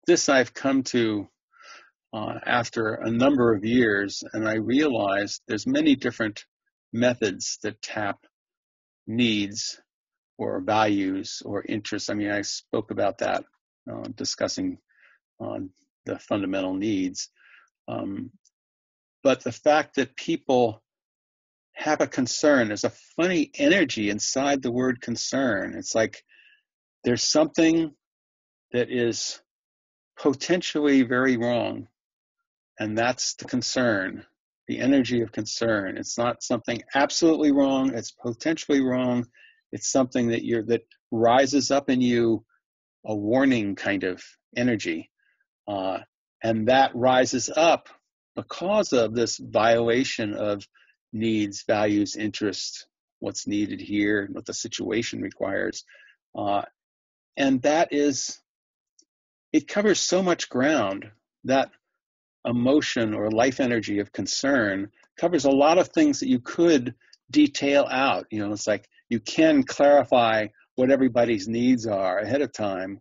this I've come to after a number of years, and I realized there's many different methods that tap needs or values or interests. I mean, I spoke about that discussing the fundamental needs. But the fact that people have a concern, there's a funny energy inside the word concern. It's like there's something that is potentially very wrong, and that's the concern, the energy of concern. It's not something absolutely wrong, it's potentially wrong. It's something that rises up in you, a warning kind of energy. And that rises up because of this violation of needs, values, interests, what's needed here, what the situation requires. And it covers so much ground. That emotion or life energy of concern covers a lot of things that you could detail out. It's like you can clarify what everybody's needs are ahead of time,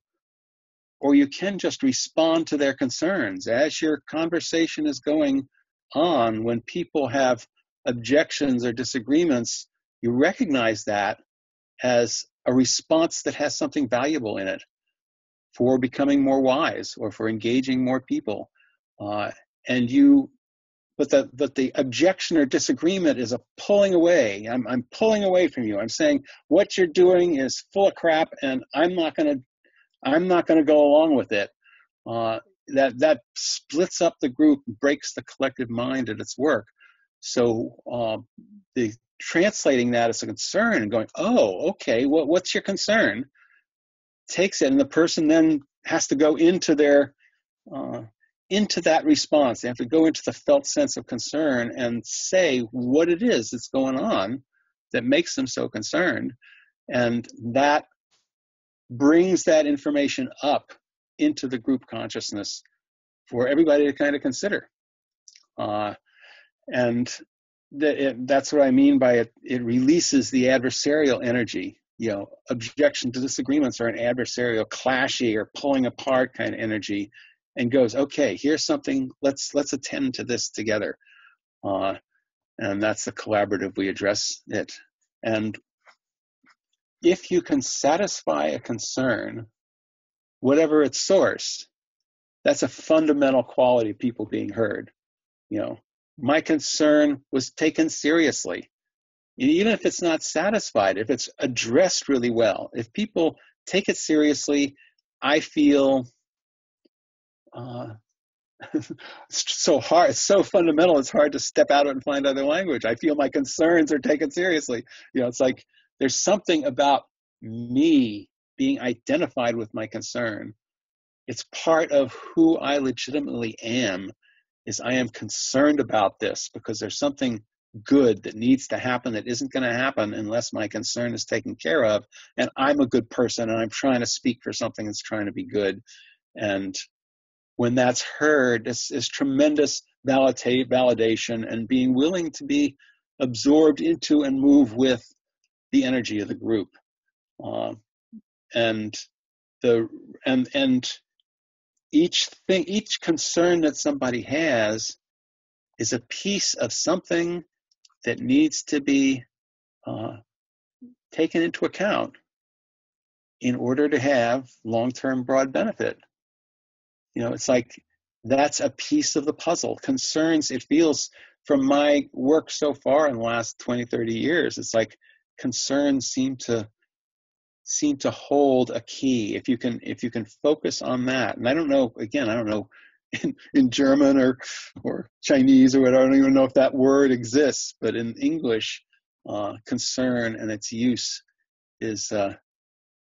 or you can just respond to their concerns as your conversation is going on. When people have objections or disagreements, you recognize that as a response that has something valuable in it for becoming more wise or for engaging more people. But the objection or disagreement is a pulling away. I'm pulling away from you. I'm saying what you're doing is full of crap, and I'm not going to go along with it. That splits up the group, breaks the collective mind at its work. So the translating that as a concern and going, oh, okay, what's your concern? Takes it, and the person then has to go into that response. They have to go into the felt sense of concern and say what it is that's going on that makes them so concerned, and that brings that information up into the group consciousness for everybody to kind of consider. And that's what I mean by it. It releases the adversarial energy. Objection to disagreements are an adversarial, clashy, or pulling apart kind of energy, and goes, okay, here's something. Let's attend to this together. And that's the collaborative we address it. And if you can satisfy a concern, whatever its source, that's a fundamental quality of people being heard. My concern was taken seriously. Even if it's not satisfied, if it's addressed really well, if people take it seriously, I feel it's so hard, it's so fundamental, it's hard to step out and find other language. I feel my concerns are taken seriously. It's like there's something about me being identified with my concern. It's part of who I legitimately am, is I am concerned about this because there's something good that needs to happen that isn't going to happen unless my concern is taken care of. And I'm a good person, and I'm trying to speak for something that's trying to be good. And when that's heard, is tremendous validation and being willing to be absorbed into and move with the energy of the group. And each concern that somebody has is a piece of something that needs to be taken into account in order to have long-term broad benefit. It's like that's a piece of the puzzle. Concerns, it feels from my work so far in the last 20, 30 years, it's like concerns seem to hold a key. If you can focus on that. And I don't know in German or Chinese or whatever, I don't even know if that word exists, but in English, concern and its use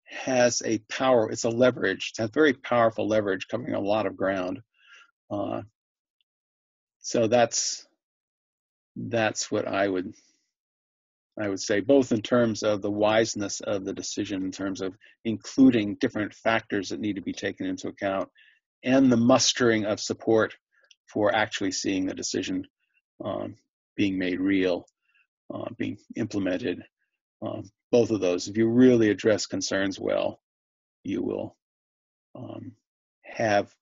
has a power. It's a leverage. It's a very powerful leverage covering a lot of ground. So that's what I would say, both in terms of the wiseness of the decision, in terms of including different factors that need to be taken into account, and the mustering of support for actually seeing the decision being made real, being implemented. Both of those, if you really address concerns well, you will have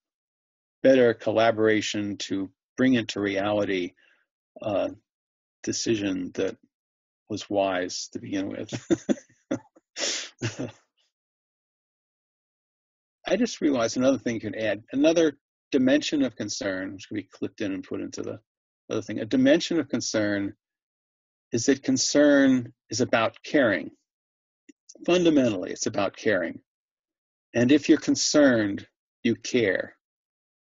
better collaboration to bring into reality a decision that was wise to begin with. I just realized another thing you can add, another dimension of concern, which can be clipped in and put into the other thing. A dimension of concern is that concern is about caring. Fundamentally, it's about caring. And if you're concerned, you care.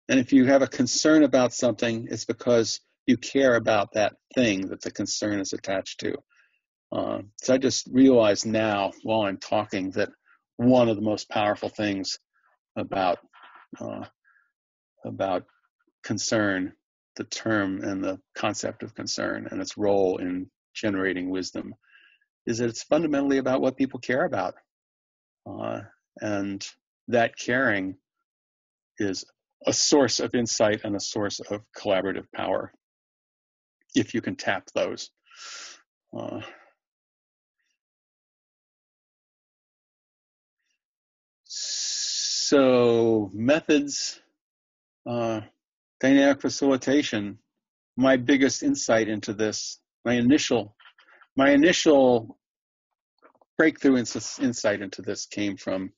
And if you have a concern about something, it's because you care about that thing that the concern is attached to. So I just realized now, while I'm talking, that one of the most powerful things about concern, the term and the concept of concern and its role in generating wisdom, is that it's fundamentally about what people care about. And that caring is a source of insight and a source of collaborative power, if you can tap those. So methods, dynamic facilitation, my biggest insight into this, my initial breakthrough insight into this came from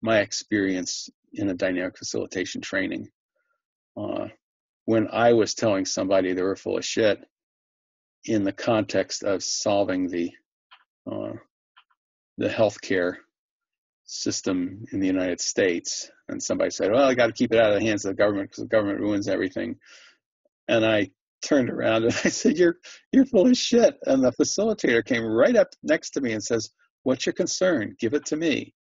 my experience in a dynamic facilitation training. When I was telling somebody they were full of shit in the context of solving the healthcare system in the United States, and somebody said, well, I got to keep it out of the hands of the government because the government ruins everything. And I turned around and I said, you're full of shit. And the facilitator came right up next to me and says, what's your concern? Give it to me.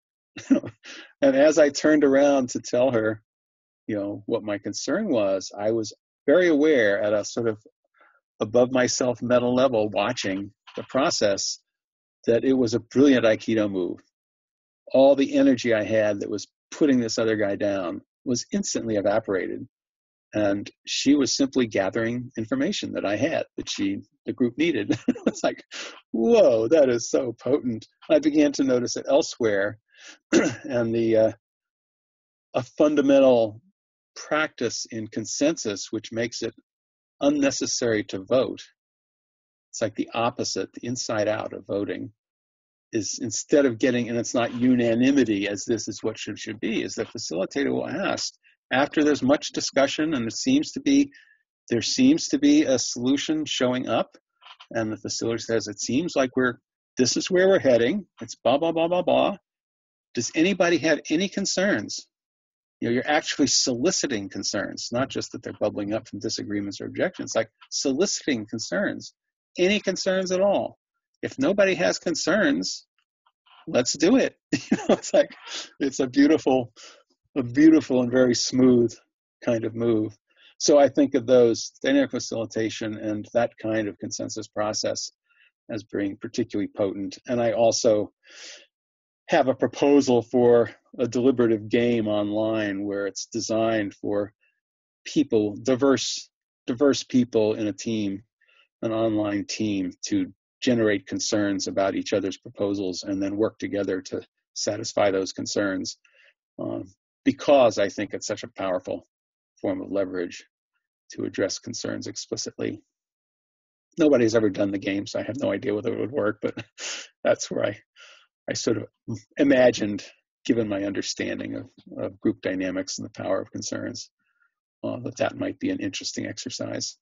And as I turned around to tell her, what my concern was, I was very aware at a sort of above myself meta level, watching the process, that it was a brilliant Aikido move. All the energy I had that was putting this other guy down was instantly evaporated. And she was simply gathering information that I had, that the group needed. It's like, whoa, that is so potent. I began to notice it elsewhere. And a fundamental practice in consensus, which makes it unnecessary to vote. It's like the opposite, the inside out of voting, is instead of getting, and it's not unanimity as this is what should be, is the facilitator will ask, after there's much discussion and there seems to be a solution showing up, and the facilitator says, it seems like this is where we're heading, it's blah, blah, blah, blah, blah. Does anybody have any concerns? You're actually soliciting concerns, not just that they're bubbling up from disagreements or objections, like soliciting concerns. Any concerns at all? If nobody has concerns, let's do it. It's like, it's a beautiful and very smooth kind of move. So I think of those, dynamic facilitation and that kind of consensus process, as being particularly potent. And I also have a proposal for a deliberative game online where it's designed for people, diverse people in a team, an online team, to generate concerns about each other's proposals and then work together to satisfy those concerns, because I think it's such a powerful form of leverage to address concerns explicitly. Nobody's ever done the game, so I have no idea whether it would work, but that's where I sort of imagined, given my understanding of group dynamics and the power of concerns, that might be an interesting exercise.